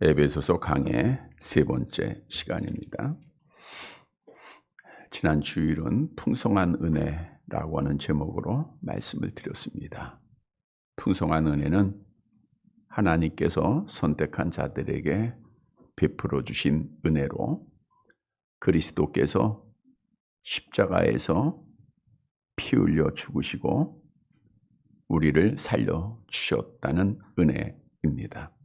에베소서 강의 세 번째 시간입니다. 지난 주일은 풍성한 은혜라고 하는 제목으로 말씀을 드렸습니다. 풍성한 은혜는 하나님께서 선택한 자들에게 베풀어 주신 은혜로 그리스도께서 십자가에서 피 흘려 죽으시고 우리를 살려 주셨다는 은혜입니다.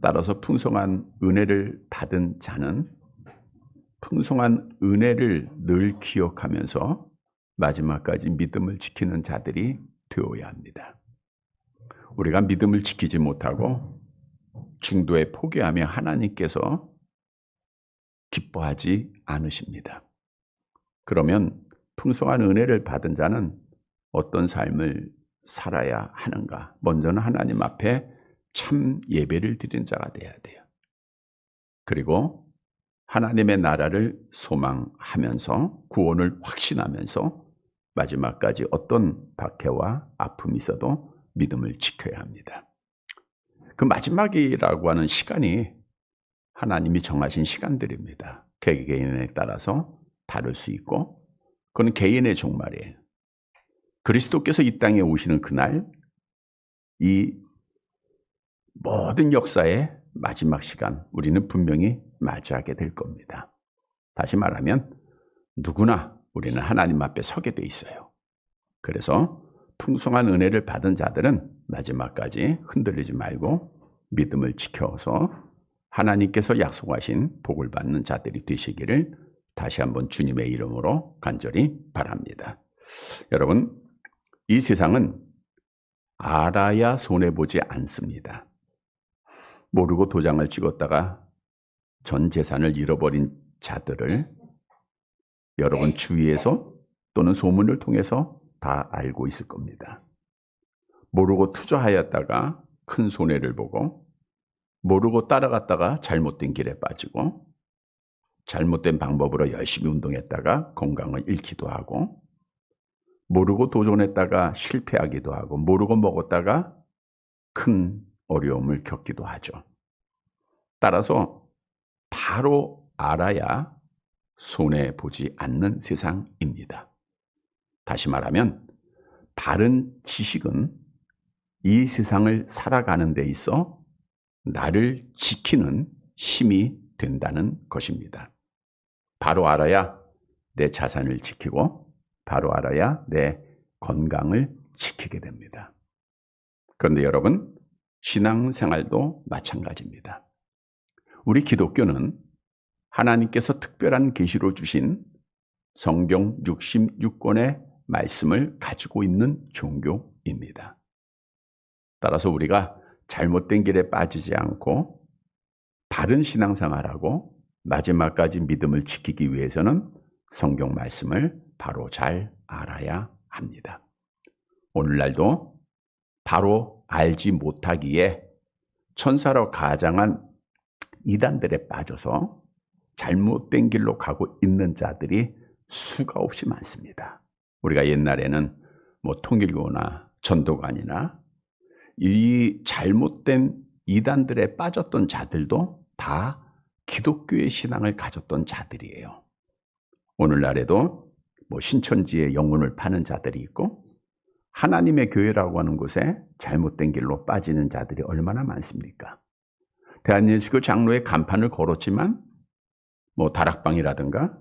따라서 풍성한 은혜를 받은 자는 풍성한 은혜를 늘 기억하면서 마지막까지 믿음을 지키는 자들이 되어야 합니다. 우리가 믿음을 지키지 못하고 중도에 포기하며 하나님께서 기뻐하지 않으십니다. 그러면 풍성한 은혜를 받은 자는 어떤 삶을 살아야 하는가? 먼저는 하나님 앞에 참 예배를 드린 자가 돼야 돼요. 그리고 하나님의 나라를 소망하면서 구원을 확신하면서 마지막까지 어떤 박해와 아픔이 있어도 믿음을 지켜야 합니다. 그 마지막이라고 하는 시간이 하나님이 정하신 시간들입니다. 개개인에 따라서 다를 수 있고 그건 개인의 종말이에요. 그리스도께서 이 땅에 오시는 그날 이 모든 역사의 마지막 시간 우리는 분명히 맞이하게 될 겁니다. 다시 말하면 누구나 우리는 하나님 앞에 서게 돼 있어요. 그래서 풍성한 은혜를 받은 자들은 마지막까지 흔들리지 말고 믿음을 지켜서 하나님께서 약속하신 복을 받는 자들이 되시기를 다시 한번 주님의 이름으로 간절히 바랍니다. 여러분, 이 세상은 알아야 손해보지 않습니다. 모르고 도장을 찍었다가 전 재산을 잃어버린 자들을 여러분 주위에서 또는 소문을 통해서 다 알고 있을 겁니다. 모르고 투자하였다가 큰 손해를 보고 모르고 따라갔다가 잘못된 길에 빠지고 잘못된 방법으로 열심히 운동했다가 건강을 잃기도 하고 모르고 도전했다가 실패하기도 하고 모르고 먹었다가 큰 어려움을 겪기도 하죠. 따라서 바로 알아야 손해보지 않는 세상입니다. 다시 말하면 바른 지식은 이 세상을 살아가는 데 있어 나를 지키는 힘이 된다는 것입니다. 바로 알아야 내 자산을 지키고 바로 알아야 내 건강을 지키게 됩니다. 그런데 여러분, 신앙생활도 마찬가지입니다. 우리 기독교는 하나님께서 특별한 계시로 주신 성경 66권의 말씀을 가지고 있는 종교입니다. 따라서 우리가 잘못된 길에 빠지지 않고 바른 신앙생활하고 마지막까지 믿음을 지키기 위해서는 성경 말씀을 바로 잘 알아야 합니다. 오늘날도 바로 알지 못하기에 천사로 가장한 이단들에 빠져서 잘못된 길로 가고 있는 자들이 수가 없이 많습니다. 우리가 옛날에는 통일교나 전도관이나 이 잘못된 이단들에 빠졌던 자들도 다 기독교의 신앙을 가졌던 자들이에요. 오늘날에도 신천지에 영혼을 파는 자들이 있고 하나님의 교회라고 하는 곳에 잘못된 길로 빠지는 자들이 얼마나 많습니까? 대한예수교 장로의 간판을 걸었지만 다락방이라든가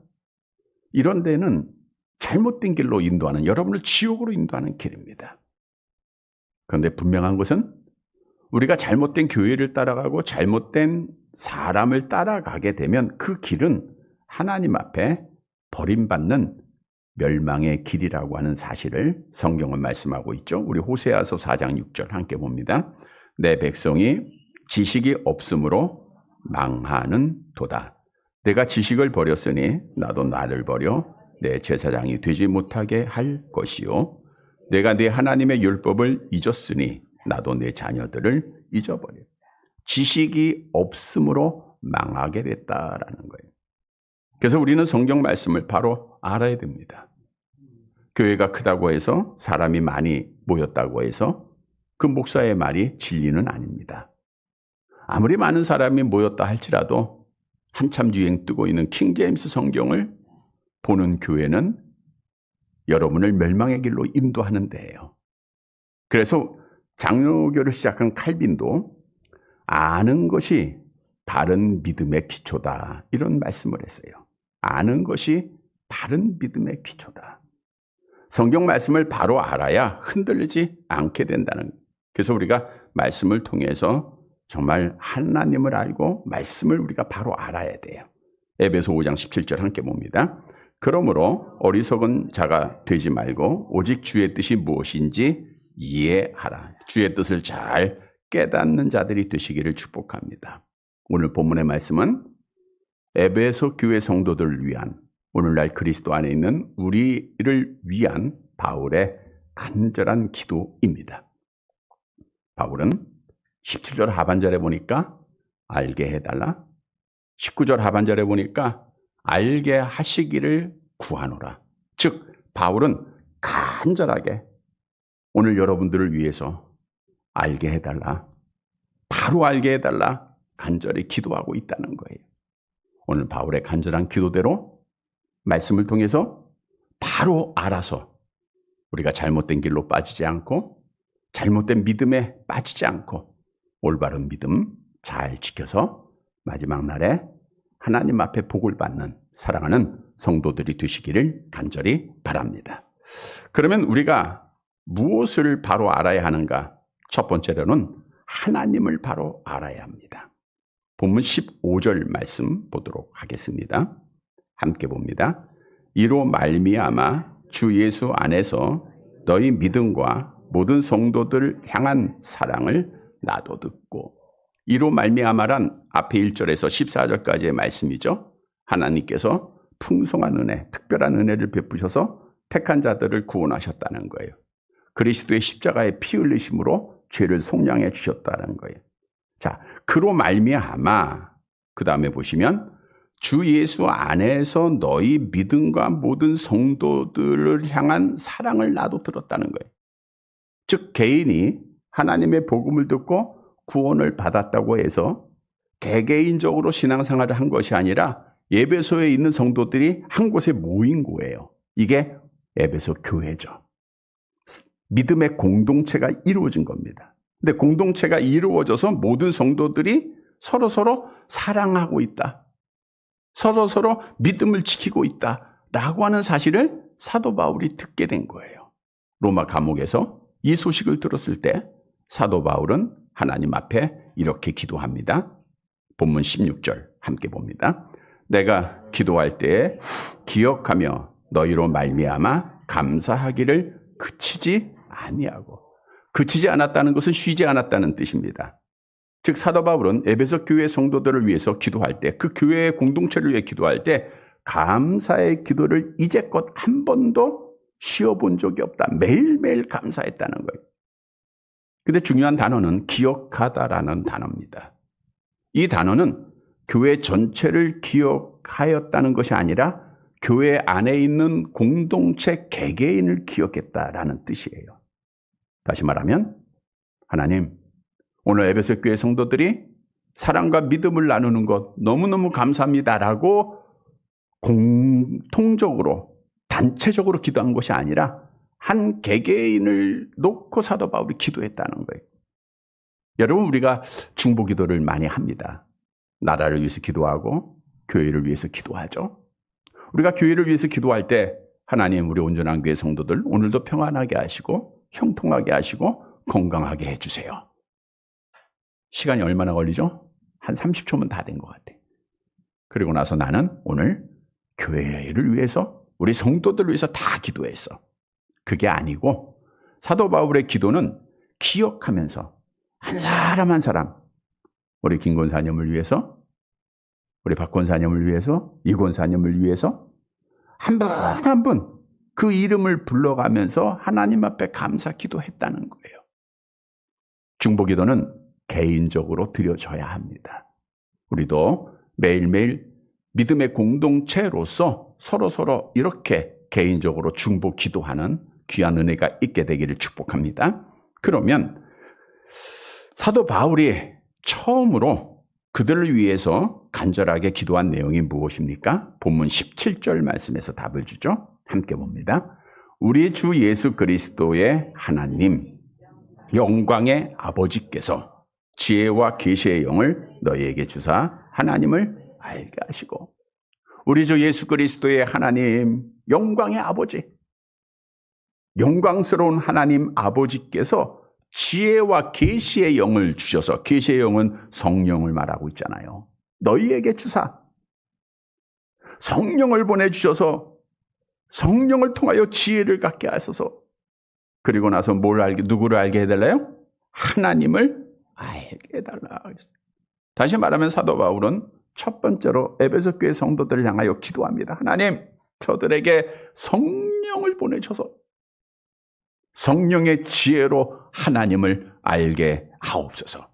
이런 데는 잘못된 길로 인도하는, 여러분을 지옥으로 인도하는 길입니다. 그런데 분명한 것은 우리가 잘못된 교회를 따라가고 잘못된 사람을 따라가게 되면 그 길은 하나님 앞에 버림받는 멸망의 길이라고 하는 사실을 성경은 말씀하고 있죠. 우리 호세아서 4장 6절 함께 봅니다. 내 백성이 지식이 없으므로 망하는 도다. 내가 지식을 버렸으니 나도 나를 버려 내 제사장이 되지 못하게 할 것이요. 내가 네 하나님의 율법을 잊었으니 나도 내 자녀들을 잊어버려. 지식이 없으므로 망하게 됐다라는 거예요. 그래서 우리는 성경 말씀을 바로 알아야 됩니다. 교회가 크다고 해서 사람이 많이 모였다고 해서 그 목사의 말이 진리는 아닙니다. 아무리 많은 사람이 모였다 할지라도 한참 유행 뜨고 있는 킹제임스 성경을 보는 교회는 여러분을 멸망의 길로 인도하는 데예요. 그래서 장로교를 시작한 칼빈도 아는 것이 바른 믿음의 기초다, 이런 말씀을 했어요. 아는 것이 바른 믿음의 기초다. 성경 말씀을 바로 알아야 흔들리지 않게 된다는. 그래서 우리가 말씀을 통해서 정말 하나님을 알고 말씀을 우리가 바로 알아야 돼요. 에베소 5장 17절 함께 봅니다. 그러므로 어리석은 자가 되지 말고 오직 주의 뜻이 무엇인지 이해하라. 주의 뜻을 잘 깨닫는 자들이 되시기를 축복합니다. 오늘 본문의 말씀은 에베소 교회 성도들을 위한, 오늘날 그리스도 안에 있는 우리를 위한 바울의 간절한 기도입니다. 바울은 17절 하반절에 보니까 알게 해달라, 19절 하반절에 보니까 알게 하시기를 구하노라. 즉 바울은 간절하게 오늘 여러분들을 위해서 알게 해달라, 바로 알게 해달라 간절히 기도하고 있다는 거예요. 오늘 바울의 간절한 기도대로 말씀을 통해서 바로 알아서 우리가 잘못된 길로 빠지지 않고 잘못된 믿음에 빠지지 않고 올바른 믿음 잘 지켜서 마지막 날에 하나님 앞에 복을 받는 사랑하는 성도들이 되시기를 간절히 바랍니다. 그러면 우리가 무엇을 바로 알아야 하는가? 첫 번째로는 하나님을 바로 알아야 합니다. 본문 15절 말씀 보도록 하겠습니다. 함께 봅니다. 이로 말미암아 주 예수 안에서 너희 믿음과 모든 성도들 향한 사랑을 나도 듣고. 이로 말미암아란 앞에 1절에서 14절까지의 말씀이죠. 하나님께서 풍성한 은혜, 특별한 은혜를 베푸셔서 택한 자들을 구원하셨다는 거예요. 그리스도의 십자가의 피 흘리심으로 죄를 속량해 주셨다는 거예요. 자, 그로 말미암아, 그 다음에 보시면 주 예수 안에서 너희 믿음과 모든 성도들을 향한 사랑을 나도 들었다는 거예요. 즉 개인이 하나님의 복음을 듣고 구원을 받았다고 해서 개개인적으로 신앙생활을 한 것이 아니라 에베소에 있는 성도들이 한 곳에 모인 거예요. 이게 에베소 교회죠. 믿음의 공동체가 이루어진 겁니다. 근데 공동체가 이루어져서 모든 성도들이 서로서로 사랑하고 있다, 서로서로 믿음을 지키고 있다라고 하는 사실을 사도 바울이 듣게 된 거예요. 로마 감옥에서 이 소식을 들었을 때 사도 바울은 하나님 앞에 이렇게 기도합니다. 본문 16절 함께 봅니다. 내가 기도할 때에 기억하며 너희로 말미암아 감사하기를 그치지 아니하고. 그치지 않았다는 것은 쉬지 않았다는 뜻입니다. 즉 사도 바울은 에베소 교회 성도들을 위해서 기도할 때, 그 교회의 공동체를 위해 기도할 때 감사의 기도를 이제껏 한 번도 쉬어본 적이 없다. 매일매일 감사했다는 거예요. 근데 중요한 단어는 기억하다라는 단어입니다. 이 단어는 교회 전체를 기억하였다는 것이 아니라 교회 안에 있는 공동체 개개인을 기억했다라는 뜻이에요. 다시 말하면 하나님, 오늘 에베소 교회 성도들이 사랑과 믿음을 나누는 것 너무너무 감사합니다라고 공통적으로 단체적으로 기도한 것이 아니라 한 개개인을 놓고 사도 바울이 기도했다는 거예요. 여러분, 우리가 중보기도를 많이 합니다. 나라를 위해서 기도하고 교회를 위해서 기도하죠. 우리가 교회를 위해서 기도할 때 하나님, 우리 온전한 교회 성도들 오늘도 평안하게 하시고 형통하게 하시고 건강하게 해주세요. 시간이 얼마나 걸리죠? 한 30초면 다 된 것 같아요. 그리고 나서 나는 오늘 교회를 위해서, 우리 성도들을 위해서 다 기도했어. 그게 아니고 사도 바울의 기도는 기억하면서 한 사람 한 사람, 우리 김 권사님을 위해서, 우리 박 권사님을 위해서, 이 권사님을 위해서 한 분 한 분 그 이름을 불러가면서 하나님 앞에 감사 기도했다는 거예요. 중보기도는 개인적으로 드려져야 합니다. 우리도 매일매일 믿음의 공동체로서 서로서로 이렇게 개인적으로 중보 기도하는 귀한 은혜가 있게 되기를 축복합니다. 그러면 사도 바울이 처음으로 그들을 위해서 간절하게 기도한 내용이 무엇입니까? 본문 17절 말씀에서 답을 주죠. 함께 봅니다. 우리 주 예수 그리스도의 하나님, 영광의 아버지께서 지혜와 계시의 영을 너희에게 주사 하나님을 알게 하시고, 우리 주 예수 그리스도의 하나님, 영광의 아버지, 영광스러운 하나님 아버지께서 지혜와 계시의 영을 주셔서, 계시의 영은 성령을 말하고 있잖아요. 너희에게 주사 성령을 보내주셔서 성령을 통하여 지혜를 갖게 하셔서, 그리고 나서 누구를 알게 해달라요? 하나님을 알게 해달라. 다시 말하면 사도 바울은 첫 번째로 에베소 교회 성도들을 향하여 기도합니다. 하나님, 저들에게 성령을 보내셔서 성령의 지혜로 하나님을 알게 하옵소서.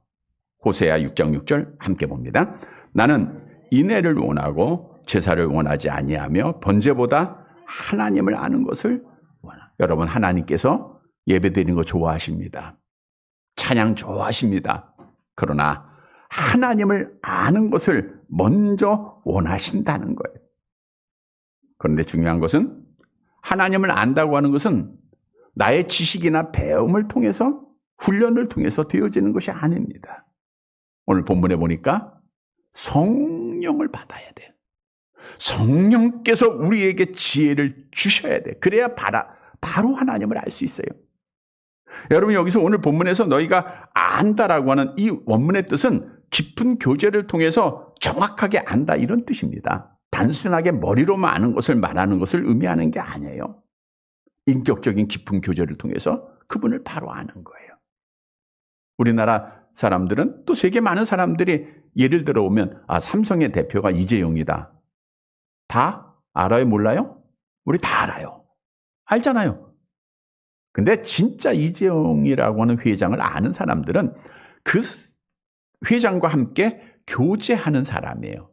호세아 6장 6절 함께 봅니다. 나는 인애를 원하고 제사를 원하지 아니하며 번제보다 하나님을 아는 것을 원하. 여러분, 하나님께서 예배드리는 거 좋아하십니다. 찬양 좋아하십니다. 그러나 하나님을 아는 것을 먼저 원하신다는 거예요. 그런데 중요한 것은, 하나님을 안다고 하는 것은 나의 지식이나 배움을 통해서, 훈련을 통해서 되어지는 것이 아닙니다. 오늘 본문에 보니까 성령을 받아야 돼요. 성령께서 우리에게 지혜를 주셔야 돼요. 그래야 바로 하나님을 알 수 있어요. 여러분, 여기서 오늘 본문에서 너희가 안다라고 하는 이 원문의 뜻은 깊은 교제를 통해서 정확하게 안다, 이런 뜻입니다. 단순하게 머리로만 아는 것을 말하는 것을 의미하는 게 아니에요. 인격적인 깊은 교제를 통해서 그분을 바로 아는 거예요. 우리나라 사람들은, 또 세계 많은 사람들이 예를 들어오면, 삼성의 대표가 이재용이다. 다 알아요? 몰라요? 우리 다 알아요. 알잖아요. 근데 진짜 이재용이라고 하는 회장을 아는 사람들은 그 회장과 함께 교제하는 사람이에요.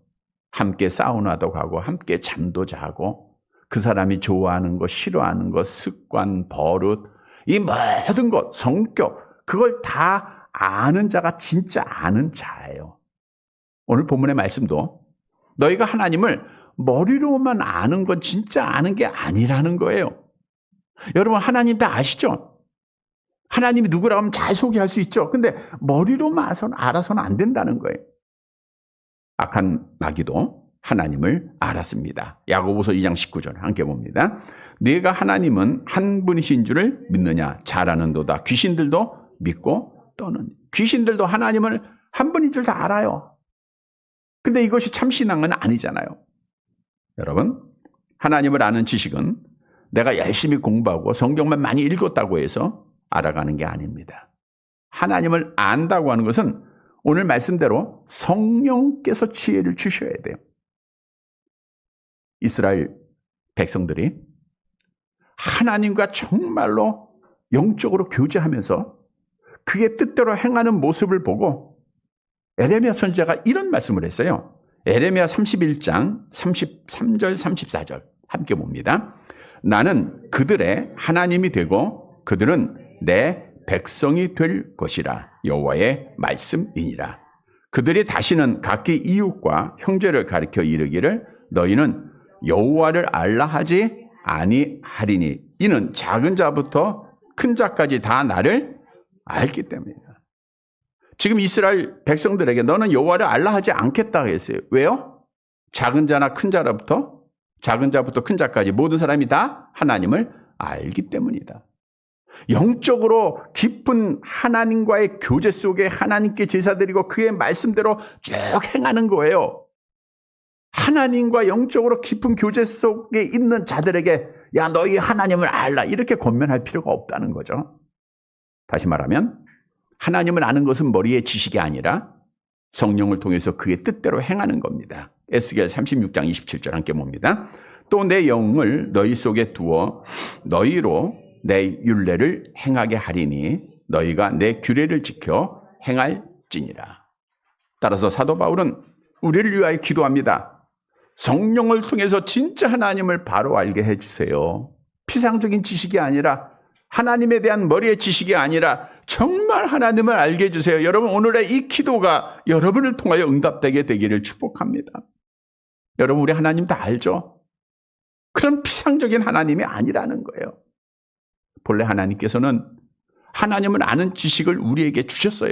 함께 사우나도 가고 함께 잠도 자고, 그 사람이 좋아하는 것, 싫어하는 것, 습관, 버릇, 이 모든 것, 성격, 그걸 다 아는 자가 진짜 아는 자예요. 오늘 본문의 말씀도 너희가 하나님을 머리로만 아는 건 진짜 아는 게 아니라는 거예요. 여러분, 하나님 다 아시죠? 하나님이 누구라고 하면 잘 소개할 수 있죠. 근데 머리로만 알아서는 안 된다는 거예요. 악한 마귀도 하나님을 알았습니다. 야고보서 2장 19절 함께 봅니다. 네가 하나님은 한 분이신 줄을 믿느냐? 잘 아는도다. 귀신들도 믿고 떠는. 귀신들도 하나님을 한 분인 줄 다 알아요. 근데 이것이 참 신앙은 아니잖아요. 여러분, 하나님을 아는 지식은 내가 열심히 공부하고 성경만 많이 읽었다고 해서 알아가는 게 아닙니다. 하나님을 안다고 하는 것은 오늘 말씀대로 성령께서 지혜를 주셔야 돼요. 이스라엘 백성들이 하나님과 정말로 영적으로 교제하면서 그의 뜻대로 행하는 모습을 보고 에레미야 선지자가 이런 말씀을 했어요. 에레미야 31장 33절 34절 함께 봅니다. 나는 그들의 하나님이 되고 그들은 내 백성이 될 것이라. 여호와의 말씀이니라. 그들이 다시는 각기 이웃과 형제를 가리켜 이르기를 너희는 여호와를 알라 하지 아니하리니 이는 작은 자부터 큰 자까지 다 나를 알기 때문이다. 지금 이스라엘 백성들에게 너는 여호와를 알라 하지 않겠다 했어요. 왜요? 작은 자나 큰 자부터 큰 자까지 모든 사람이 다 하나님을 알기 때문이다. 영적으로 깊은 하나님과의 교제 속에 하나님께 제사드리고 그의 말씀대로 쭉 행하는 거예요. 하나님과 영적으로 깊은 교제 속에 있는 자들에게 야 너희 하나님을 알라 이렇게 권면할 필요가 없다는 거죠. 다시 말하면 하나님을 아는 것은 머리의 지식이 아니라 성령을 통해서 그의 뜻대로 행하는 겁니다. 에스겔 36장 27절 함께 봅니다. 또 내 영을 너희 속에 두어 너희로 내 율례를 행하게 하리니 너희가 내 규례를 지켜 행할지니라. 따라서 사도 바울은 우리를 위하여 기도합니다. 성령을 통해서 진짜 하나님을 바로 알게 해주세요. 피상적인 지식이 아니라 하나님에 대한 머리의 지식이 아니라 정말 하나님을 알게 해주세요. 여러분, 오늘의 이 기도가 여러분을 통하여 응답되게 되기를 축복합니다. 여러분, 우리 하나님 다 알죠? 그런 피상적인 하나님이 아니라는 거예요. 본래 하나님께서는 하나님을 아는 지식을 우리에게 주셨어요.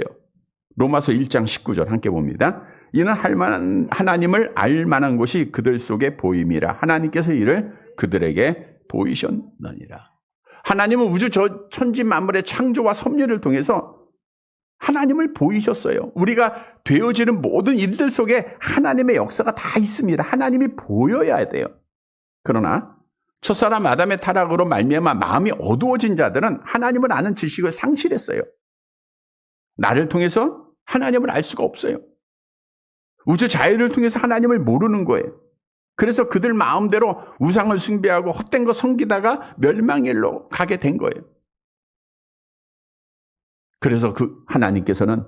로마서 1장 19절 함께 봅니다. 이는 하나님을 알 만한 것이 그들 속에 보임이라. 하나님께서 이를 그들에게 보이셨느니라. 하나님은 우주 천지 만물의 창조와 섭리를 통해서 하나님을 보이셨어요. 우리가 되어지는 모든 일들 속에 하나님의 역사가 다 있습니다. 하나님이 보여야 돼요. 그러나 첫사람 아담의 타락으로 말미암아 마음이 어두워진 자들은 하나님을 아는 지식을 상실했어요. 나를 통해서 하나님을 알 수가 없어요. 우주 자연을 통해서 하나님을 모르는 거예요. 그래서 그들 마음대로 우상을 숭배하고 헛된 거 섬기다가 멸망의 일로 가게 된 거예요. 그래서 그 하나님께서는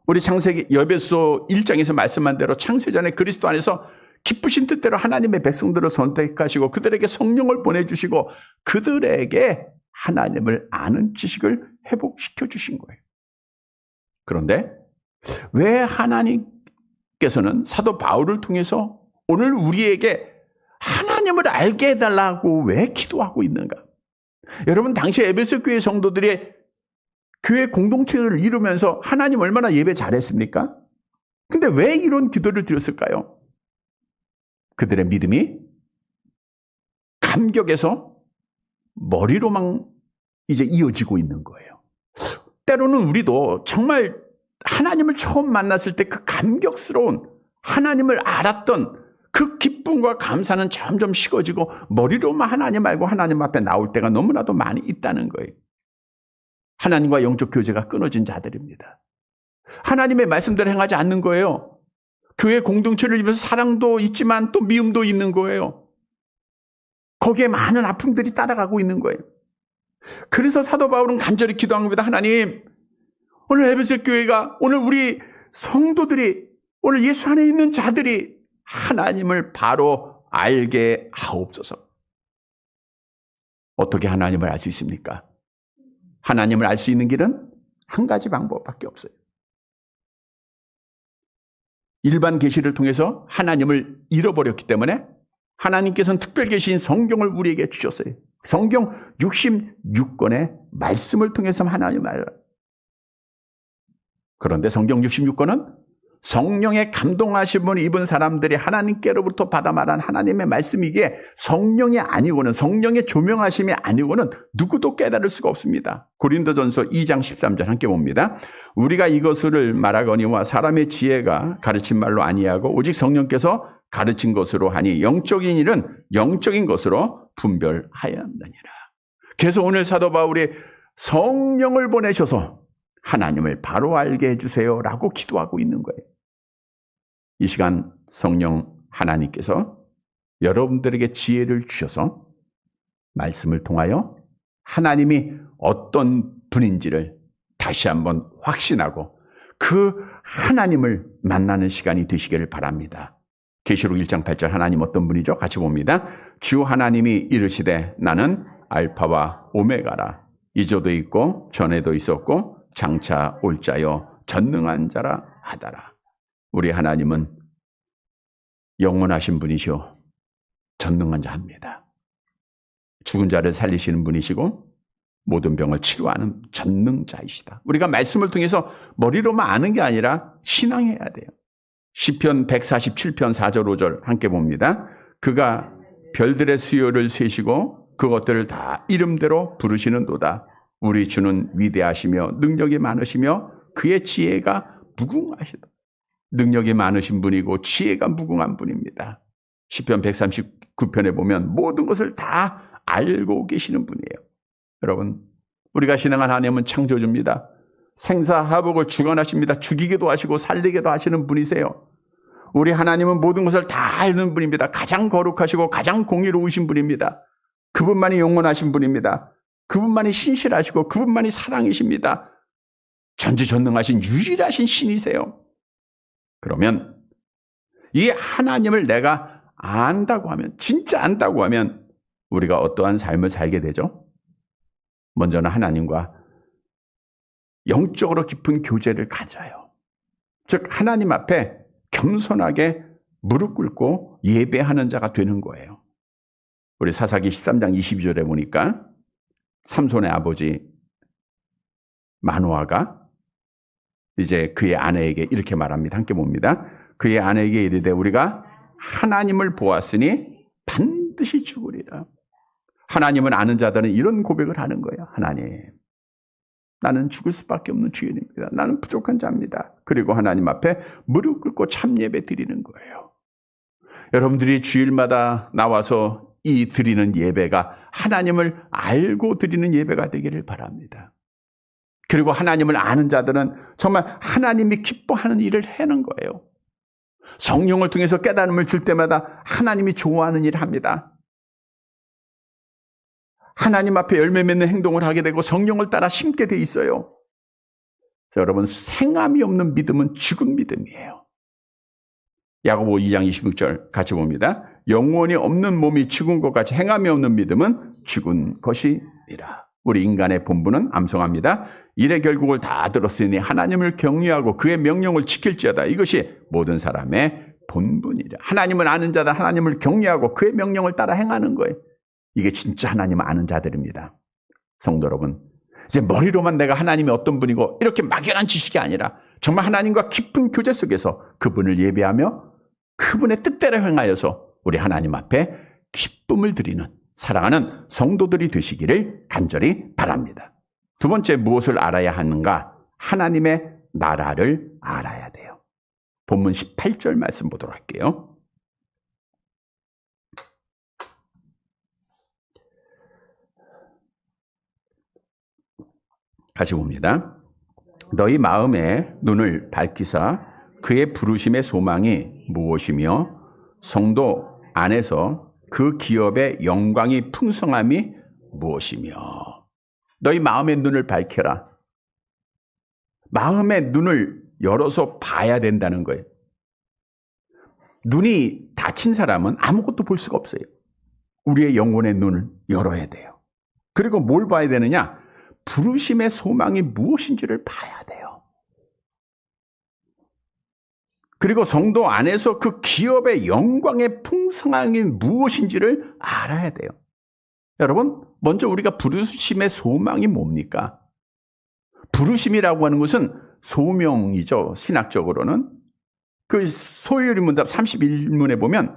우리 창세기 에베소 1장에서 말씀한 대로 창세전에 그리스도 안에서 기쁘신 뜻대로 하나님의 백성들을 선택하시고 그들에게 성령을 보내주시고 그들에게 하나님을 아는 지식을 회복시켜 주신 거예요. 그런데 왜 하나님께서는 사도 바울을 통해서 오늘 우리에게 하나님을 알게 해달라고 왜 기도하고 있는가? 여러분, 당시 에베소 교회 성도들이 교회 공동체를 이루면서 하나님 얼마나 예배 잘했습니까? 근데 왜 이런 기도를 드렸을까요? 그들의 믿음이 감격에서 머리로만 이제 이어지고 있는 거예요. 때로는 우리도 정말 하나님을 처음 만났을 때 그 감격스러운 하나님을 알았던 그 기쁨과 감사는 점점 식어지고 머리로만 하나님 알고 하나님 앞에 나올 때가 너무나도 많이 있다는 거예요. 하나님과 영적 교제가 끊어진 자들입니다. 하나님의 말씀대로 행하지 않는 거예요. 교회 공동체를 이루면서 사랑도 있지만 또 미움도 있는 거예요. 거기에 많은 아픔들이 따라가고 있는 거예요. 그래서 사도 바울은 간절히 기도한 겁니다. 하나님, 오늘 에베소 교회가, 오늘 우리 성도들이, 오늘 예수 안에 있는 자들이 하나님을 바로 알게 하옵소서. 어떻게 하나님을 알 수 있습니까? 하나님을 알 수 있는 길은 한 가지 방법밖에 없어요. 일반 계시를 통해서 하나님을 잃어버렸기 때문에 하나님께서는 특별 계시인 성경을 우리에게 주셨어요. 성경 66권의 말씀을 통해서 하나님을 알아요. 그런데 성경 66권은 성령의 감동하신 분을 입은 사람들이 하나님께로부터 받아 말한 하나님의 말씀이기에 성령이 아니고는, 성령의 조명하심이 아니고는 누구도 깨달을 수가 없습니다. 고린도전서 2장 13절 함께 봅니다. 우리가 이것을 말하거니와 사람의 지혜가 가르친 말로 아니하고 오직 성령께서 가르친 것으로 하니 영적인 일은 영적인 것으로 분별하였느니라. 그래서 오늘 사도 바울이 성령을 보내셔서 하나님을 바로 알게 해주세요 라고 기도하고 있는 거예요. 이 시간 성령 하나님께서 여러분들에게 지혜를 주셔서 말씀을 통하여 하나님이 어떤 분인지를 다시 한번 확신하고 그 하나님을 만나는 시간이 되시기를 바랍니다. 계시록 1장 8절 하나님 어떤 분이죠? 같이 봅니다. 주 하나님이 이르시되 나는 알파와 오메가라. 이전도 있고 전에도 있었고 장차 올 자요 전능한 자라 하더라. 우리 하나님은 영원하신 분이시오. 전능한 자입니다. 죽은 자를 살리시는 분이시고 모든 병을 치료하는 전능자이시다. 우리가 말씀을 통해서 머리로만 아는 게 아니라 신앙해야 돼요. 시편 147편 4절 5절 함께 봅니다. 그가 별들의 수요를 세시고 그것들을 다 이름대로 부르시는도다. 우리 주는 위대하시며 능력이 많으시며 그의 지혜가 무궁하시다. 능력이 많으신 분이고 지혜가 무궁한 분입니다. 시편 139편에 보면 모든 것을 다 알고 계시는 분이에요. 여러분, 우리가 신앙한 하나님은 창조주입니다. 생사화복을 주관하십니다. 죽이기도 하시고 살리기도 하시는 분이세요. 우리 하나님은 모든 것을 다 아는 분입니다. 가장 거룩하시고 가장 공의로우신 분입니다. 그분만이 영원하신 분입니다. 그분만이 신실하시고 그분만이 사랑이십니다. 전지전능하신 유일하신 신이세요. 그러면 이 하나님을 내가 안다고 하면, 진짜 안다고 하면 우리가 어떠한 삶을 살게 되죠? 먼저는 하나님과 영적으로 깊은 교제를 가져요. 즉 하나님 앞에 겸손하게 무릎 꿇고 예배하는 자가 되는 거예요. 우리 사사기 13장 22절에 보니까 삼손의 아버지 마노아가 이제 그의 아내에게 이렇게 말합니다. 함께 봅니다. 그의 아내에게 이르되 우리가 하나님을 보았으니 반드시 죽으리라. 하나님을 아는 자들은 이런 고백을 하는 거예요. 하나님, 나는 죽을 수밖에 없는 죄인입니다. 나는 부족한 자입니다. 그리고 하나님 앞에 무릎 꿇고 참 예배 드리는 거예요. 여러분들이 주일마다 나와서 이 드리는 예배가 하나님을 알고 드리는 예배가 되기를 바랍니다. 그리고 하나님을 아는 자들은 정말 하나님이 기뻐하는 일을 하는 거예요. 성령을 통해서 깨달음을 줄 때마다 하나님이 좋아하는 일을 합니다. 하나님 앞에 열매 맺는 행동을 하게 되고 성령을 따라 심게 돼 있어요. 여러분, 생함이 없는 믿음은 죽은 믿음이에요. 야고보 2장 26절 같이 봅니다. 영원히 없는 몸이 죽은 것 같이 행함이 없는 믿음은 죽은 것이니라. 우리 인간의 본분은 암송합니다. 일의 결국을 다 들었으니 하나님을 경외하고 그의 명령을 지킬지어다. 이것이 모든 사람의 본분이라. 하나님을 아는 자다. 하나님을 경외하고 그의 명령을 따라 행하는 거예요. 이게 진짜 하나님을 아는 자들입니다. 성도 여러분, 이제 머리로만 내가 하나님이 어떤 분이고 이렇게 막연한 지식이 아니라 정말 하나님과 깊은 교제 속에서 그분을 예배하며 그분의 뜻대로 행하여서 우리 하나님 앞에 기쁨을 드리는 사랑하는 성도들이 되시기를 간절히 바랍니다. 두 번째, 무엇을 알아야 하는가? 하나님의 나라를 알아야 돼요. 본문 18절 말씀 보도록 할게요. 같이 봅니다. 너희 마음의 눈을 밝히사 그의 부르심의 소망이 무엇이며 성도 안에서 그 기업의 영광이 풍성함이 무엇이며. 너희 마음의 눈을 밝혀라. 마음의 눈을 열어서 봐야 된다는 거예요. 눈이 닫힌 사람은 아무것도 볼 수가 없어요. 우리의 영혼의 눈을 열어야 돼요. 그리고 뭘 봐야 되느냐? 부르심의 소망이 무엇인지를 봐야 돼요. 그리고 성도 안에서 그 기업의 영광의 풍성함이 무엇인지를 알아야 돼요. 여러분, 먼저 우리가 부르심의 소망이 뭡니까? 부르심이라고 하는 것은 소명이죠. 신학적으로는. 그 소요리문답 31문에 보면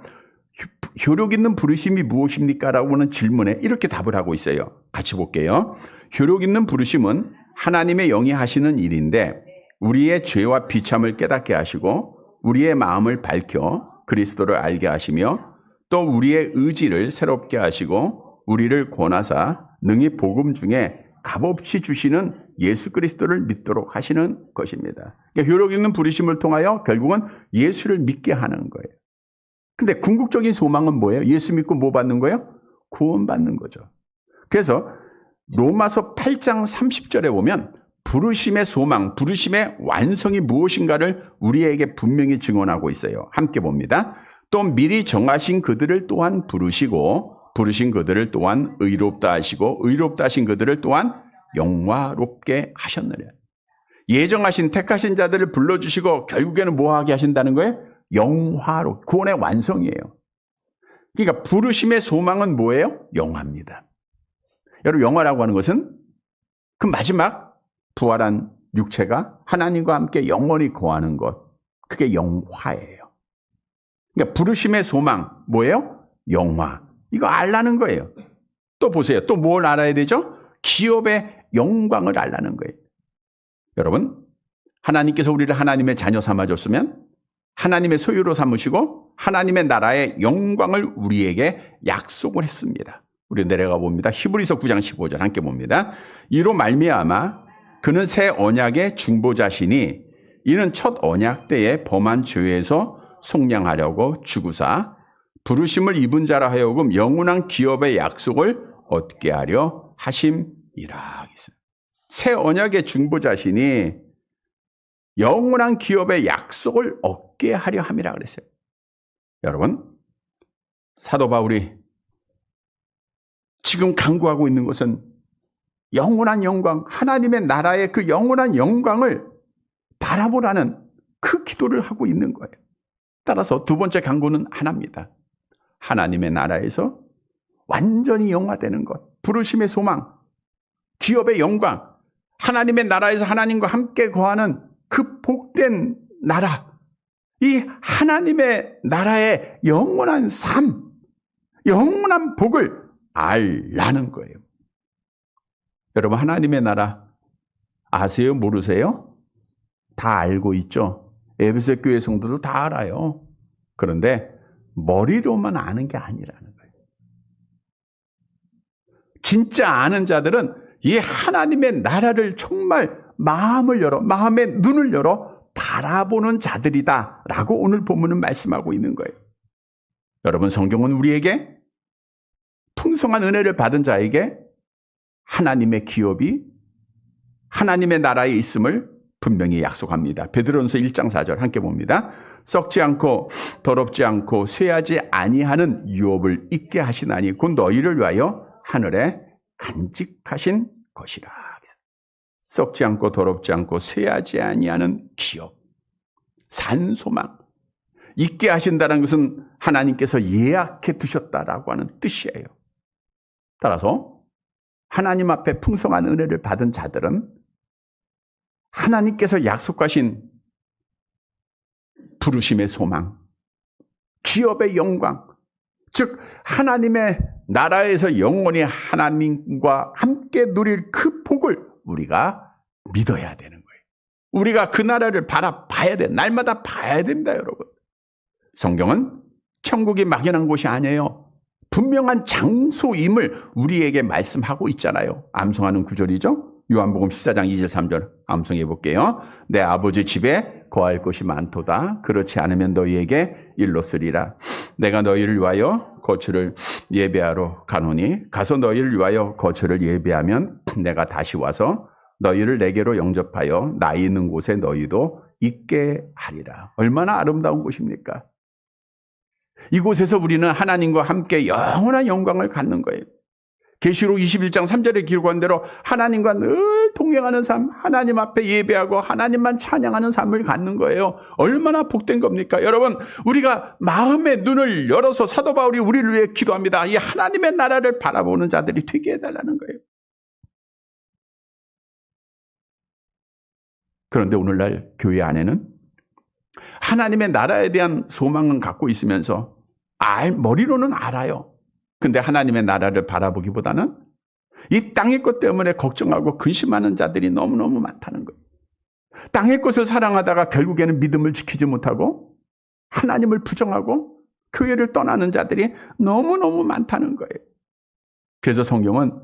효력 있는 부르심이 무엇입니까? 라고 하는 질문에 이렇게 답을 하고 있어요. 같이 볼게요. 효력 있는 부르심은 하나님의 영이 하시는 일인데 우리의 죄와 비참을 깨닫게 하시고 우리의 마음을 밝혀 그리스도를 알게 하시며 또 우리의 의지를 새롭게 하시고 우리를 권하사 능히 복음 중에 값없이 주시는 예수 그리스도를 믿도록 하시는 것입니다. 그러니까 효력 있는 부르심을 통하여 결국은 예수를 믿게 하는 거예요. 근데 궁극적인 소망은 뭐예요? 예수 믿고 뭐 받는 거예요? 구원받는 거죠. 그래서 로마서 8장 30절에 보면 부르심의 소망, 부르심의 완성이 무엇인가를 우리에게 분명히 증언하고 있어요. 함께 봅니다. 또 미리 정하신 그들을 또한 부르시고 부르신 그들을 또한 의롭다 하시고 의롭다 하신 그들을 또한 영화롭게 하셨느냐. 예정하신 택하신 자들을 불러주시고 결국에는 뭐 하게 하신다는 거예요? 영화로, 구원의 완성이에요. 그러니까 부르심의 소망은 뭐예요? 영화입니다. 여러분, 영화라고 하는 것은 그 마지막 부활한 육체가 하나님과 함께 영원히 거하는 것, 그게 영화예요. 그러니까 부르심의 소망 뭐예요? 영화. 이거 알라는 거예요. 또 보세요. 또 뭘 알아야 되죠? 기업의 영광을 알라는 거예요. 여러분, 하나님께서 우리를 하나님의 자녀 삼아줬으면 하나님의 소유로 삼으시고 하나님의 나라의 영광을 우리에게 약속을 했습니다. 우리 내려가 봅니다. 히브리서 9장 15절 함께 봅니다. 이로 말미암아 그는 새 언약의 중보자시니 이는 첫 언약 때에 범한 죄에서 속량하려고 죽으사 부르심을 입은 자라 하여금 영원한 기업의 약속을 얻게 하려 하심이라. 새 언약의 중보자시니 영원한 기업의 약속을 얻게 하려 함이라 그랬어요. 여러분, 사도 바울이 지금 강구하고 있는 것은 영원한 영광, 하나님의 나라의 그 영원한 영광을 바라보라는 그 기도를 하고 있는 거예요. 따라서 두 번째 간구는 하나입니다. 하나님의 나라에서 완전히 영화되는 것, 부르심의 소망, 기업의 영광, 하나님의 나라에서 하나님과 함께 거하는 그 복된 나라, 이 하나님의 나라의 영원한 삶, 영원한 복을 알라는 거예요. 여러분, 하나님의 나라 아세요? 모르세요? 다 알고 있죠? 에베소 교회 성도도 다 알아요. 그런데 머리로만 아는 게 아니라는 거예요. 진짜 아는 자들은 이 하나님의 나라를 정말 마음을 열어, 마음의 눈을 열어 바라보는 자들이다라고 오늘 본문은 말씀하고 있는 거예요. 여러분, 성경은 우리에게 풍성한 은혜를 받은 자에게 하나님의 기업이 하나님의 나라에 있음을 분명히 약속합니다. 베드로전서 1장 4절 함께 봅니다. 썩지 않고 더럽지 않고 쇠하지 아니하는 유업을 있게 하시나니 곧 너희를 위하여 하늘에 간직하신 것이라. 썩지 않고 더럽지 않고 쇠하지 아니하는 기업, 산소망 있게 하신다는 것은 하나님께서 예약해 두셨다라고 하는 뜻이에요. 따라서 하나님 앞에 풍성한 은혜를 받은 자들은 하나님께서 약속하신 부르심의 소망, 기업의 영광, 즉 하나님의 나라에서 영원히 하나님과 함께 누릴 그 복을 우리가 믿어야 되는 거예요. 우리가 그 나라를 바라봐야 돼. 날마다 봐야 됩니다, 여러분. 성경은 천국이 막연한 곳이 아니에요. 분명한 장소임을 우리에게 말씀하고 있잖아요. 암송하는 구절이죠. 요한복음 14장 2절 3절 암송해 볼게요. 내 아버지 집에 거할 곳이 많도다. 그렇지 않으면 너희에게 일러 쓰리라. 내가 너희를 위하여 거처를 예배하러 가노니 가서 너희를 위하여 거처를 예배하면 내가 다시 와서 너희를 내게로 영접하여 나 있는 곳에 너희도 있게 하리라. 얼마나 아름다운 곳입니까? 이곳에서 우리는 하나님과 함께 영원한 영광을 갖는 거예요. 계시록 21장 3절에 기록한 대로 하나님과 늘 동행하는 삶, 하나님 앞에 예배하고 하나님만 찬양하는 삶을 갖는 거예요. 얼마나 복된 겁니까? 여러분, 우리가 마음의 눈을 열어서 사도 바울이 우리를 위해 기도합니다. 이 하나님의 나라를 바라보는 자들이 되게 해달라는 거예요. 그런데 오늘날 교회 안에는 하나님의 나라에 대한 소망은 갖고 있으면서 머리로는 알아요. 근데 하나님의 나라를 바라보기보다는 이 땅의 것 때문에 걱정하고 근심하는 자들이 너무너무 많다는 거예요. 땅의 것을 사랑하다가 결국에는 믿음을 지키지 못하고 하나님을 부정하고 교회를 떠나는 자들이 너무너무 많다는 거예요. 그래서 성경은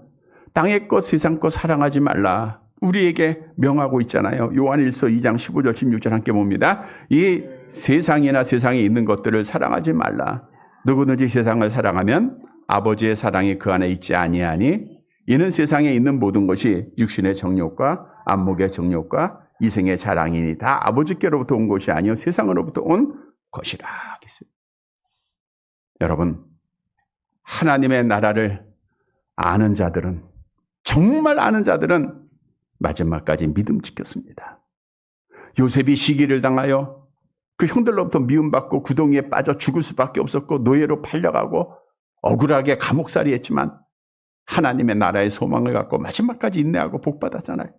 땅의 것, 세상 것 사랑하지 말라. 우리에게 명하고 있잖아요. 요한일서 2장 15절 16절 함께 봅니다. 이 세상이나 세상에 있는 것들을 사랑하지 말라. 누구든지 세상을 사랑하면 아버지의 사랑이 그 안에 있지 아니하니 이는 세상에 있는 모든 것이 육신의 정욕과 안목의 정욕과 이생의 자랑이니 다 아버지께로부터 온 것이 아니요 세상으로부터 온 것이라. 여러분, 하나님의 나라를 아는 자들은, 정말 아는 자들은 마지막까지 믿음 지켰습니다. 요셉이 시기를 당하여 그 형들로부터 미움받고 구덩이에 빠져 죽을 수밖에 없었고 노예로 팔려가고 억울하게 감옥살이 했지만 하나님의 나라의 소망을 갖고 마지막까지 인내하고 복받았잖아요.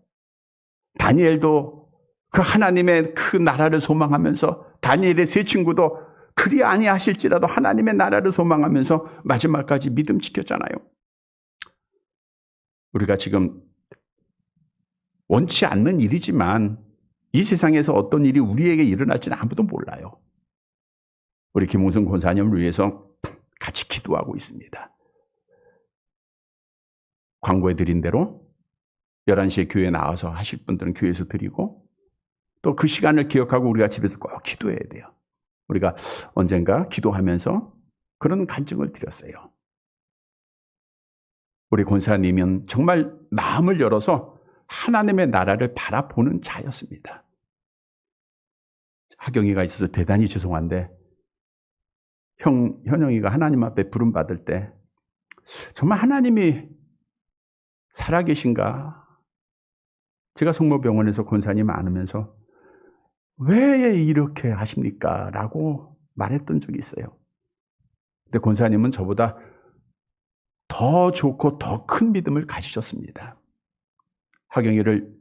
다니엘도 그 하나님의 그 나라를 소망하면서 다니엘의 세 친구도 그리 아니하실지라도 하나님의 나라를 소망하면서 마지막까지 믿음 지켰잖아요. 우리가 지금 원치 않는 일이지만 이 세상에서 어떤 일이 우리에게 일어날지는 아무도 몰라요. 우리 김홍순 권사님을 위해서 같이 기도하고 있습니다. 광고해 드린 대로 11시에 교회에 나와서 하실 분들은 교회에서 드리고 또 그 시간을 기억하고 우리가 집에서 꼭 기도해야 돼요. 우리가 언젠가 기도하면서 그런 간증을 드렸어요. 우리 권사님은 정말 마음을 열어서 하나님의 나라를 바라보는 자였습니다. 하경이가 있어서 대단히 죄송한데 현영이가 하나님 앞에 부름받을 때 정말 하나님이 살아계신가? 제가 성모병원에서 권사님 안으면서 왜 이렇게 하십니까? 라고 말했던 적이 있어요. 근데 권사님은 저보다 더 좋고 더 큰 믿음을 가지셨습니다. 현영이를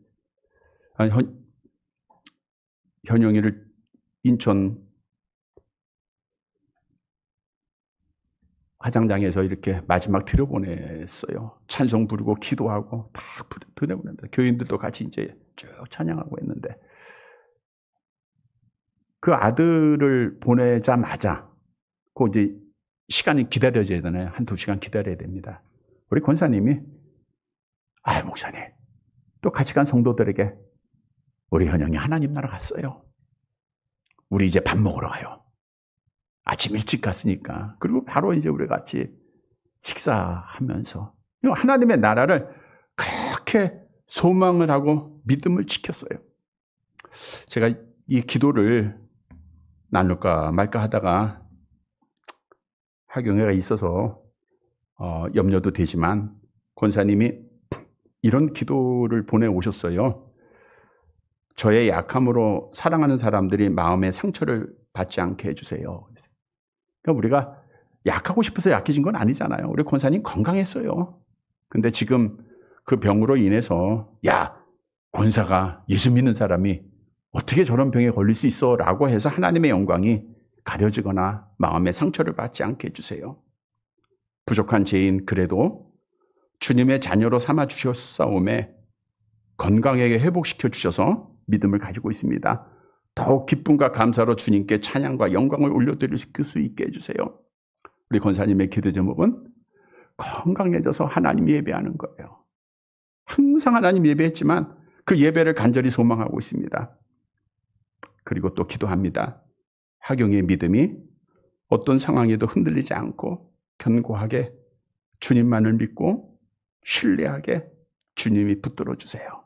인천 화장장에서 이렇게 마지막 들여보냈어요. 찬송 부르고 기도하고 다 보내보낸다. 교인들도 같이 이제 쭉 찬양하고 했는데 그 아들을 보내자마자 그 이제 시간이 기다려져야 되나요? 한두 시간 기다려야 됩니다. 우리 권사님이 목사님 또 같이 간 성도들에게 우리 현영이 하나님 나라 갔어요. 우리 이제 밥 먹으러 가요. 아침 일찍 갔으니까. 그리고 바로 이제 우리 같이 식사하면서 하나님의 나라를 그렇게 소망을 하고 믿음을 지켰어요. 제가 이 기도를 나눌까 말까 하다가 하경회가 있어서 염려도 되지만 권사님이 이런 기도를 보내오셨어요. 저의 약함으로 사랑하는 사람들이 마음의 상처를 받지 않게 해주세요. 그러니까 우리가 약하고 싶어서 약해진 건 아니잖아요. 우리 권사님 건강했어요. 근데 지금 그 병으로 인해서 권사가 예수 믿는 사람이 어떻게 저런 병에 걸릴 수 있어? 라고 해서 하나님의 영광이 가려지거나 마음의 상처를 받지 않게 해주세요. 부족한 죄인 그래도 주님의 자녀로 삼아 주셨사오매 건강하게 회복시켜 주셔서 믿음을 가지고 있습니다. 더욱 기쁨과 감사로 주님께 찬양과 영광을 올려드릴 수 있게 해주세요. 우리 권사님의 기도 제목은 건강해져서 하나님 예배하는 거예요. 항상 하나님 예배했지만 그 예배를 간절히 소망하고 있습니다. 그리고 또 기도합니다. 하경의 믿음이 어떤 상황에도 흔들리지 않고 견고하게 주님만을 믿고 신뢰하게 주님이 붙들어 주세요.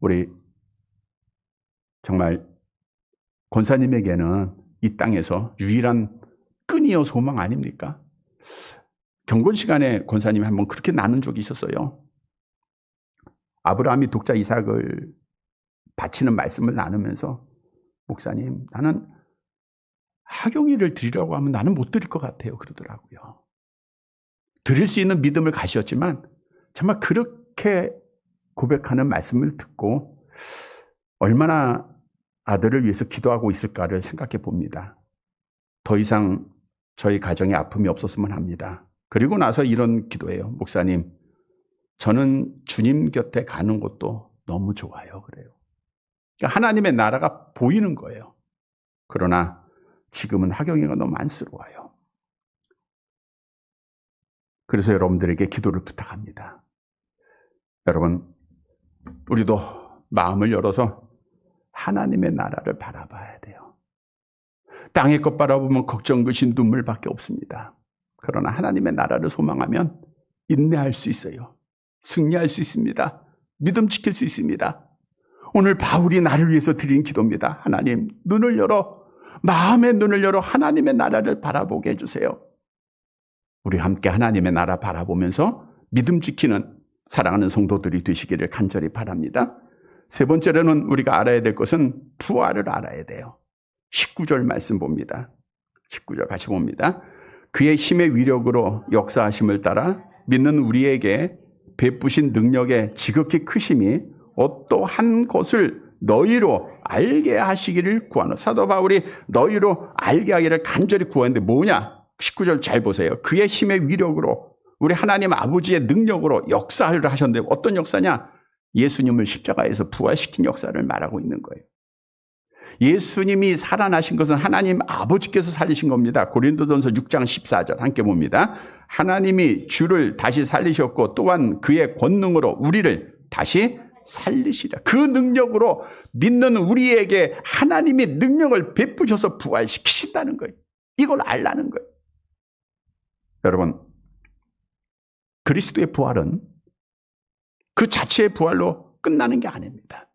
우리 정말 권사님에게는 이 땅에서 유일한 끈이요 소망 아닙니까? 경건 시간에 권사님이 한번 그렇게 나눈 적이 있었어요. 아브라함이 독자 이삭을 바치는 말씀을 나누면서 목사님, 나는 하경이를 드리라고 하면 나는 못 드릴 것 같아요. 그러더라고요. 드릴 수 있는 믿음을 가셨지만 정말 그렇게 고백하는 말씀을 듣고 얼마나 아들을 위해서 기도하고 있을까를 생각해 봅니다. 더 이상 저희 가정에 아픔이 없었으면 합니다. 그리고 나서 이런 기도해요. 목사님, 저는 주님 곁에 가는 것도 너무 좋아요. 그래요. 그러니까 하나님의 나라가 보이는 거예요. 그러나 지금은 하경이가 너무 안쓰러워요. 그래서 여러분들에게 기도를 부탁합니다. 여러분, 우리도 마음을 열어서 하나님의 나라를 바라봐야 돼요. 땅의 것 바라보면 걱정, 근심, 눈물밖에 없습니다. 그러나 하나님의 나라를 소망하면 인내할 수 있어요. 승리할 수 있습니다. 믿음 지킬 수 있습니다. 오늘 바울이 나를 위해서 드린 기도입니다. 하나님, 눈을 열어, 마음의 눈을 열어 하나님의 나라를 바라보게 해주세요. 우리 함께 하나님의 나라 바라보면서 믿음 지키는 사랑하는 성도들이 되시기를 간절히 바랍니다. 세 번째로는 우리가 알아야 될 것은 부활을 알아야 돼요. 19절 말씀 봅니다. 19절 같이 봅니다. 그의 힘의 위력으로 역사하심을 따라 믿는 우리에게 베푸신 능력의 지극히 크심이 어떠한 것을 너희로 알게 하시기를 구하노. 사도 바울이 너희로 알게 하기를 간절히 구하는데 뭐냐? 19절 잘 보세요. 그의 힘의 위력으로, 우리 하나님 아버지의 능력으로 역사를 하셨는데 어떤 역사냐? 예수님을 십자가에서 부활시킨 역사를 말하고 있는 거예요. 예수님이 살아나신 것은 하나님 아버지께서 살리신 겁니다. 고린도전서 6장 14절 함께 봅니다. 하나님이 주를 다시 살리셨고 또한 그의 권능으로 우리를 다시 살리시라. 그 능력으로 믿는 우리에게 하나님이 능력을 베푸셔서 부활시키신다는 거예요. 이걸 알라는 거예요. 여러분, 그리스도의 부활은 그 자체의 부활로 끝나는 게 아닙니다.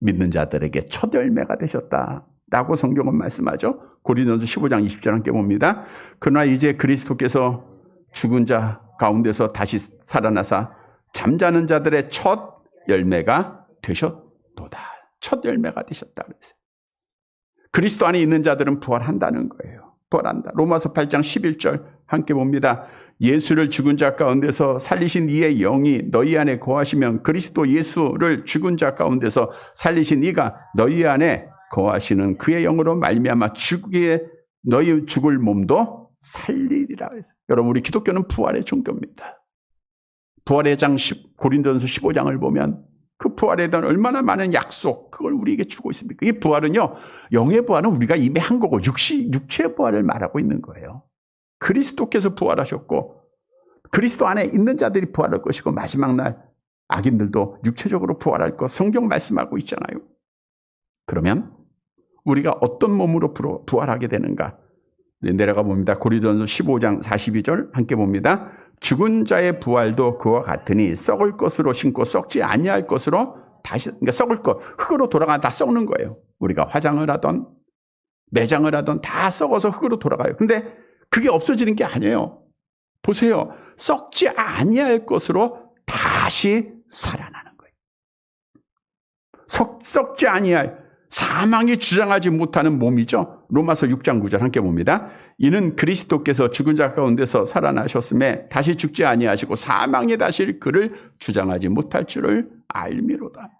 믿는 자들에게 첫 열매가 되셨다라고 성경은 말씀하죠. 고린도전서 15장 20절 함께 봅니다. 그러나 이제 그리스도께서 죽은 자 가운데서 다시 살아나사 잠자는 자들의 첫 열매가 되셨도다. 첫 열매가 되셨다 그랬어요. 그리스도 안에 있는 자들은 부활한다는 거예요. 부활한다. 로마서 8장 11절 함께 봅니다. 예수를 죽은 자 가운데서 살리신 이의 영이 너희 안에 거하시면 그리스도 예수를 죽은 자 가운데서 살리신 이가 너희 안에 거하시는 그의 영으로 말미암아 너희 죽을 몸도 살리리라 했어요. 여러분, 우리 기독교는 부활의 종교입니다. 부활의 장 고린도전서 15장을 보면 그 부활에 대한 얼마나 많은 약속, 그걸 우리에게 주고 있습니까? 이 부활은요, 영의 부활은 우리가 이미 한 거고 육체의 부활을 말하고 있는 거예요. 그리스도께서 부활하셨고 그리스도 안에 있는 자들이 부활할 것이고 마지막 날 악인들도 육체적으로 부활할 것 성경 말씀하고 있잖아요. 그러면 우리가 어떤 몸으로 부활하게 되는가? 내려가 봅니다. 고린도전서 15장 42절 함께 봅니다. 죽은 자의 부활도 그와 같으니 썩을 것으로 심고 썩지 아니할 것으로 다시, 그러니까 썩을 것, 흙으로 돌아가 다 썩는 거예요. 우리가 화장을 하던 매장을 하던 다 썩어서 흙으로 돌아가요. 근데 그게 없어지는 게 아니에요. 보세요. 썩지 아니할 것으로 다시 살아나는 거예요. 썩지 아니할, 사망이 주장하지 못하는 몸이죠. 로마서 6장 9절 함께 봅니다. 이는 그리스도께서 죽은 자 가운데서 살아나셨음에 다시 죽지 아니하시고 사망에 다시 그를 주장하지 못할 줄을 알미로다.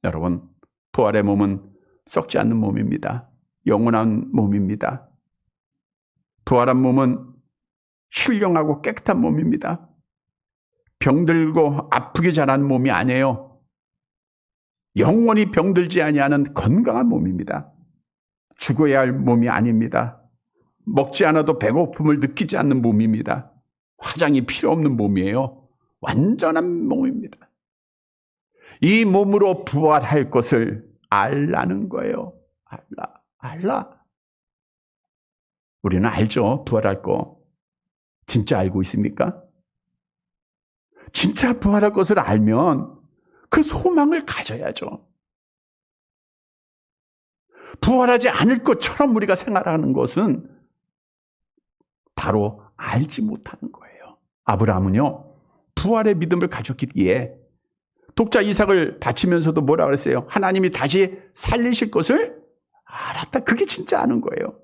여러분, 부활의 몸은 썩지 않는 몸입니다. 영원한 몸입니다. 부활한 몸은 신령하고 깨끗한 몸입니다. 병들고 아프게 자란 몸이 아니에요. 영원히 병들지 아니하는 건강한 몸입니다. 죽어야 할 몸이 아닙니다. 먹지 않아도 배고픔을 느끼지 않는 몸입니다. 화장이 필요 없는 몸이에요. 완전한 몸입니다. 이 몸으로 부활할 것을 알라는 거예요. 알라. 우리는 알죠. 부활할 거. 진짜 알고 있습니까? 진짜 부활할 것을 알면 그 소망을 가져야죠. 부활하지 않을 것처럼 우리가 생활하는 것은 바로 알지 못하는 거예요. 아브라함은요, 부활의 믿음을 가졌기에 독자 이삭을 바치면서도 뭐라 그랬어요? 하나님이 다시 살리실 것을 알았다. 그게 진짜 아는 거예요.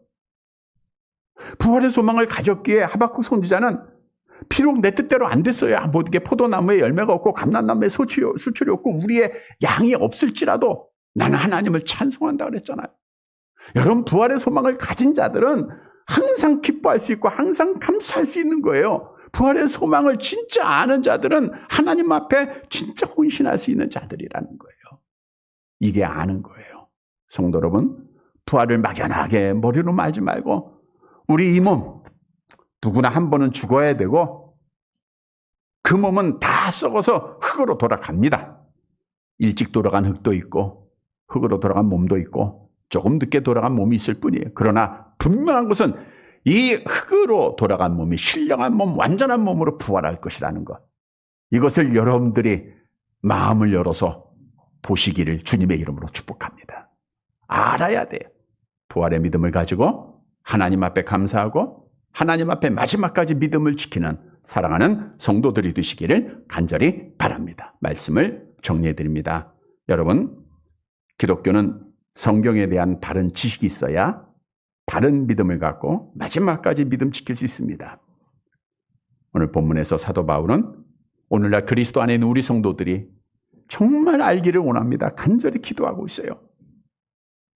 부활의 소망을 가졌기에 하박국 선지자는 비록 내 뜻대로 안 됐어요. 모든 게 포도나무에 열매가 없고 감람나무에 수출이 없고 우리의 양이 없을지라도 나는 하나님을 찬송한다 그랬잖아요. 여러분, 부활의 소망을 가진 자들은 항상 기뻐할 수 있고 항상 감사할 수 있는 거예요. 부활의 소망을 진짜 아는 자들은 하나님 앞에 진짜 헌신할 수 있는 자들이라는 거예요. 이게 아는 거예요. 성도 여러분, 부활을 막연하게 머리로 말지 말고 우리 이 몸 누구나 한 번은 죽어야 되고 그 몸은 다 썩어서 흙으로 돌아갑니다. 일찍 돌아간 흙도 있고 흙으로 돌아간 몸도 있고 조금 늦게 돌아간 몸이 있을 뿐이에요. 그러나 분명한 것은 이 흙으로 돌아간 몸이 신령한 몸, 완전한 몸으로 부활할 것이라는 것. 이것을 여러분들이 마음을 열어서 보시기를 주님의 이름으로 축복합니다. 알아야 돼요. 부활의 믿음을 가지고 하나님 앞에 감사하고 하나님 앞에 마지막까지 믿음을 지키는 사랑하는 성도들이 되시기를 간절히 바랍니다. 말씀을 정리해 드립니다. 여러분, 기독교는 성경에 대한 바른 지식이 있어야 바른 믿음을 갖고 마지막까지 믿음 지킬 수 있습니다. 오늘 본문에서 사도 바울은 오늘날 그리스도 안에 있는 우리 성도들이 정말 알기를 원합니다. 간절히 기도하고 있어요.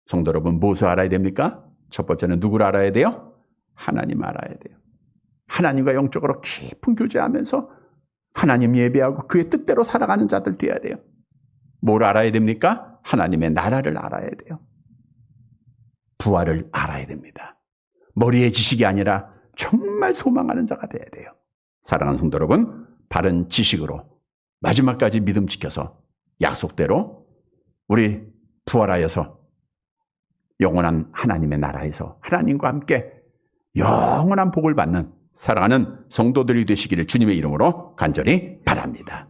성도 여러분, 무엇을 알아야 됩니까? 첫 번째는 누구를 알아야 돼요? 하나님 알아야 돼요. 하나님과 영적으로 깊은 교제하면서 하나님 예배하고 그의 뜻대로 살아가는 자들 되어야 돼요. 뭘 알아야 됩니까? 하나님의 나라를 알아야 돼요. 부활을 알아야 됩니다. 머리의 지식이 아니라 정말 소망하는 자가 되어야 돼요. 사랑하는 성도 여러분, 바른 지식으로 마지막까지 믿음 지켜서 약속대로 우리 부활하여서 영원한 하나님의 나라에서 하나님과 함께 영원한 복을 받는 사랑하는 성도들이 되시기를 주님의 이름으로 간절히 바랍니다.